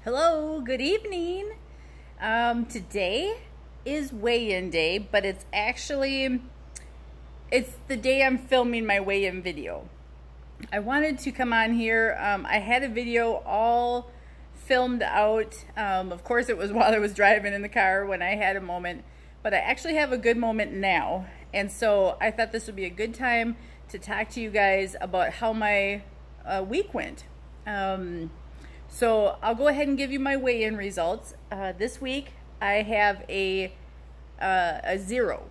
Hello, good evening. Today is weigh-in day, but it's the day I'm filming my weigh-in video. I wanted to come on here. I had a video all filmed out. Of course, it was while I was driving in the car when I had a moment, but I actually have a good moment now. And so I thought this would be a good time to talk to you guys about how my week went. So I'll go ahead and give you my weigh-in results. This week I have a 0.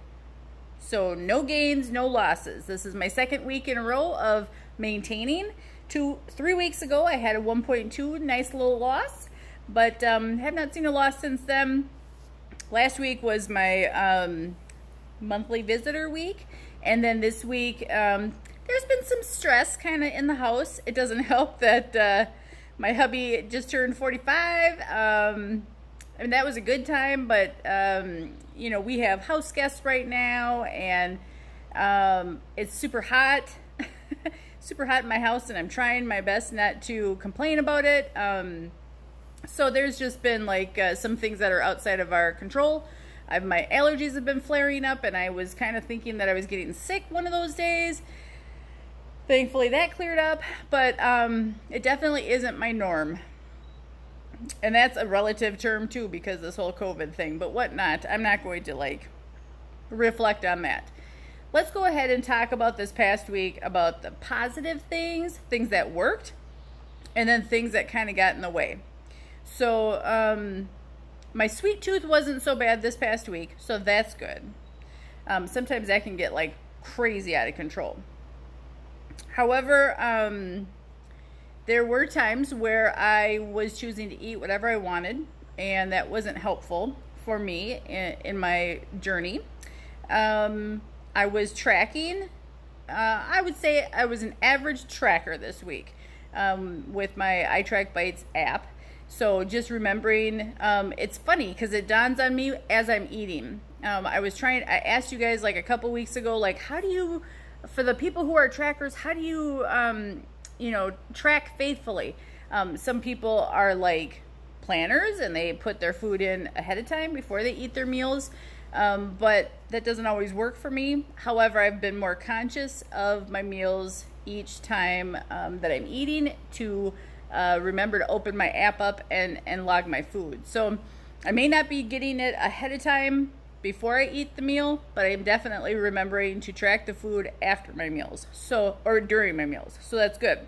So no gains, no losses. This is my second week in a row of maintaining. 3 weeks ago I had a 1.2, nice little loss, but have not seen a loss since then. Last week was my monthly visitor week, and then this week there's been some stress kind of in the house. It doesn't help that my hubby just turned 45. I mean, that was a good time, but you know, we have house guests right now, and it's super hot. Super hot in my house, and I'm trying my best not to complain about it. So there's just been like some things that are outside of our control. My allergies have been flaring up, and I was kind of thinking that I was getting sick one of those days. Thankfully that cleared up, but it definitely isn't my norm. And that's a relative term too, because this whole COVID thing, but whatnot. I'm not going to like reflect on that. Let's go ahead and talk about this past week, about the positive things that worked, and then things that kind of got in the way. So my sweet tooth wasn't so bad this past week, so that's good. Sometimes that can get like crazy out of control. However, there were times where I was choosing to eat whatever I wanted, and that wasn't helpful for me in my journey. I was tracking. I would say I was an average tracker this week with my Itrackbites app. So just remembering, it's funny because it dawns on me as I'm eating. I asked you guys like a couple weeks ago, like, how do you, for the people who are trackers, how do you, you know, track faithfully? Some people are like planners, and they put their food in ahead of time before they eat their meals. But that doesn't always work for me. However, I've been more conscious of my meals each time that I'm eating to remember to open my app up and log my food. So I may not be getting it ahead of time before I eat the meal, but I'm definitely remembering to track the food after my meals, or during my meals. So that's good.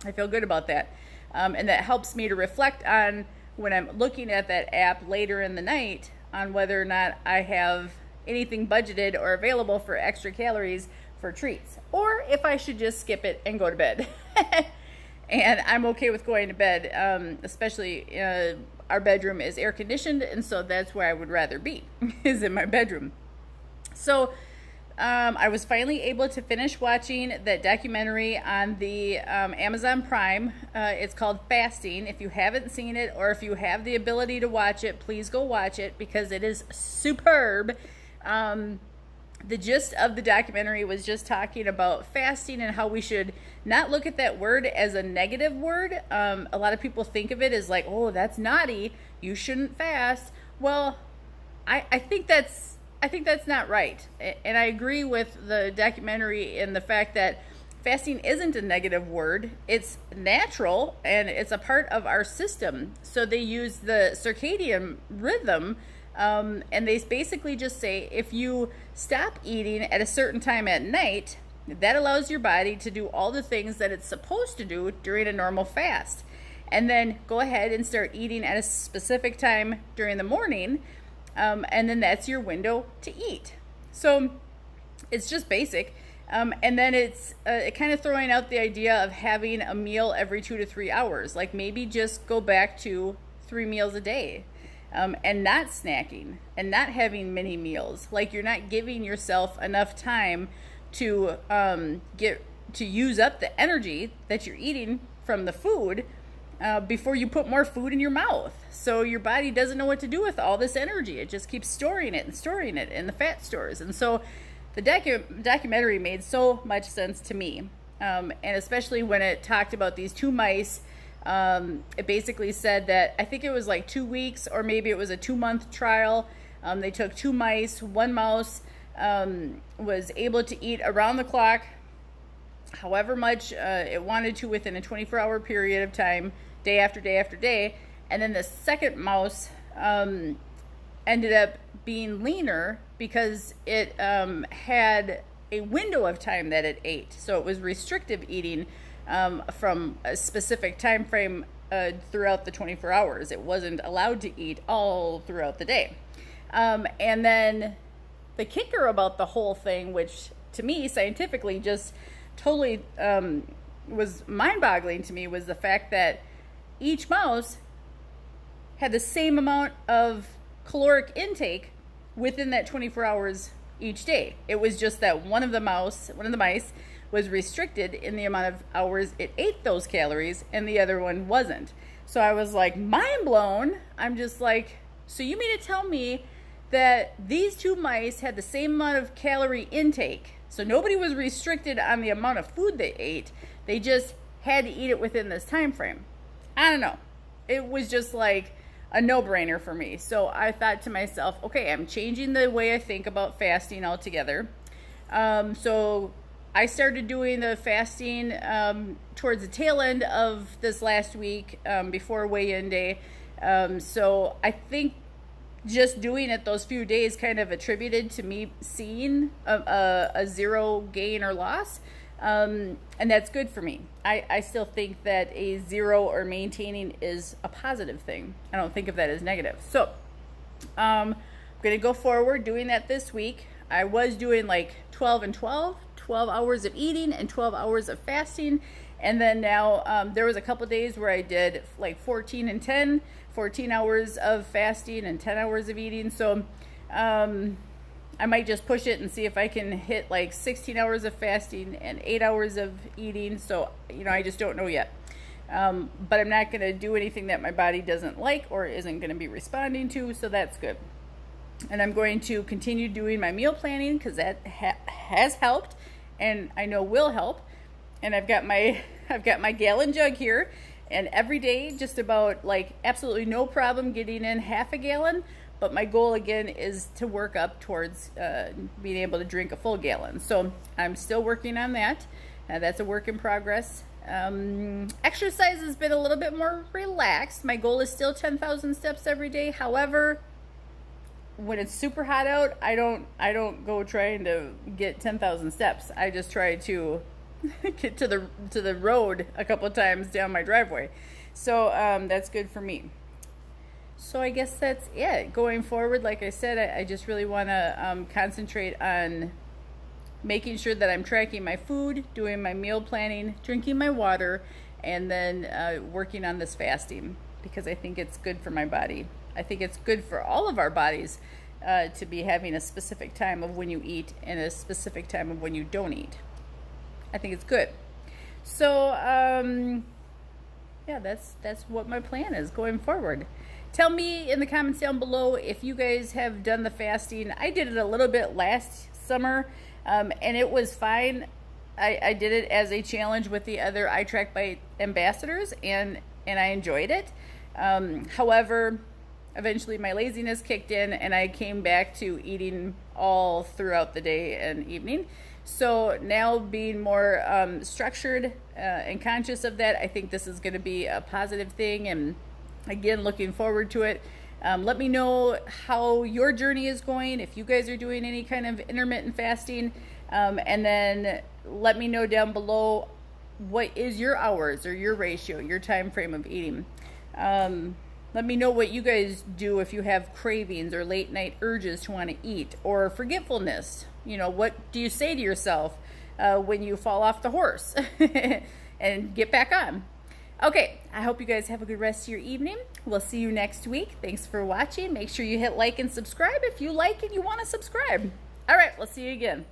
I feel good about that. And that helps me to reflect on when I'm looking at that app later in the night on whether or not I have anything budgeted or available for extra calories for treats, or if I should just skip it and go to bed. And I'm okay with going to bed, especially our bedroom is air conditioned, and so that's where I would rather be, is in my bedroom. So I was finally able to finish watching that documentary on the Amazon Prime. It's called Fasting. If you haven't seen it, or if you have the ability to watch it, please go watch it, because it is superb. The gist of the documentary was just talking about fasting and how we should not look at that word as a negative word. A lot of people think of it as like, oh, that's naughty, you shouldn't fast. Well, I think that's not right. And I agree with the documentary in the fact that fasting isn't a negative word. It's natural, and it's a part of our system. So they use the circadian rhythm, and they basically just say if you stop eating at a certain time at night, that allows your body to do all the things that it's supposed to do during a normal fast. And then go ahead and start eating at a specific time during the morning, and then that's your window to eat. So it's just basic. And then it's kind of throwing out the idea of having a meal every 2 to 3 hours. Like maybe just go back to 3 meals a day. And not snacking and not having mini meals. Like you're not giving yourself enough time to use up the energy that you're eating from the food before you put more food in your mouth. So your body doesn't know what to do with all this energy. It just keeps storing it in the fat stores. And so the documentary made so much sense to me. And especially when it talked about these 2 mice It basically said that, I think it was like 2 weeks, or maybe it was a 2-month trial. They took 2 mice. One mouse was able to eat around the clock, however much it wanted to within a 24-hour period of time, day after day after day. And then the second mouse ended up being leaner because it had a window of time that it ate. So it was restrictive eating from a specific time frame throughout the 24 hours. It wasn't allowed to eat all throughout the day. And then the kicker about the whole thing, which to me scientifically just totally was mind-boggling to me, was the fact that each mouse had the same amount of caloric intake within that 24 hours each day. It was just that one of the mice was restricted in the amount of hours it ate those calories, and the other one wasn't. So I was like mind blown. I'm just like, so you mean to tell me that these 2 mice had the same amount of calorie intake? So nobody was restricted on the amount of food they ate. They just had to eat it within this time frame. I don't know. It was just like a no-brainer for me. So I thought to myself, okay, I'm changing the way I think about fasting altogether. So I started doing the fasting towards the tail end of this last week, before weigh-in day. So I think just doing it those few days kind of attributed to me seeing a 0 gain or loss. And that's good for me. I still think that a 0 or maintaining is a positive thing. I don't think of that as negative. So I'm going to go forward doing that this week. I was doing like 12 and 12 hours of eating and 12 hours of fasting. And then now there was a couple days where I did like 14 and 10, 14 hours of fasting and 10 hours of eating. So I might just push it and see if I can hit like 16 hours of fasting and 8 hours of eating. So, you know, I just don't know yet. But I'm not going to do anything that my body doesn't like or isn't going to be responding to. So that's good. And I'm going to continue doing my meal planning because that has helped and I know will help. And I've got my gallon jug here, and every day just about like absolutely no problem getting in half a gallon. But my goal again is to work up towards being able to drink a full gallon. So I'm still working on that. That's a work in progress. Exercise has been a little bit more relaxed. My goal is still 10,000 steps every day. However, when it's super hot out, I don't go trying to get 10,000 steps. I just try to get to the road a couple of times down my driveway. So that's good for me. So I guess that's it. Going forward, like I said, I just really want to concentrate on making sure that I'm tracking my food, doing my meal planning, drinking my water, and then working on this fasting because I think it's good for my body. I think it's good for all of our bodies to be having a specific time of when you eat and a specific time of when you don't eat. I think it's good. So yeah, that's what my plan is going forward. Tell me in the comments down below if you guys have done the fasting. I did it a little bit last summer, and it was fine. I did it as a challenge with the other Itrackbite ambassadors, and I enjoyed it. However, eventually my laziness kicked in, and I came back to eating all throughout the day and evening. So now being more structured and conscious of that, I think this is going to be a positive thing, and again, looking forward to it. Let me know how your journey is going, if you guys are doing any kind of intermittent fasting, and then let me know down below what is your hours or your ratio, your time frame of eating. Let me know what you guys do if you have cravings or late night urges to want to eat, or forgetfulness. You know, what do you say to yourself when you fall off the horse and get back on? Okay, I hope you guys have a good rest of your evening. We'll see you next week. Thanks for watching. Make sure you hit like and subscribe if you like and you want to subscribe. All right, we'll see you again.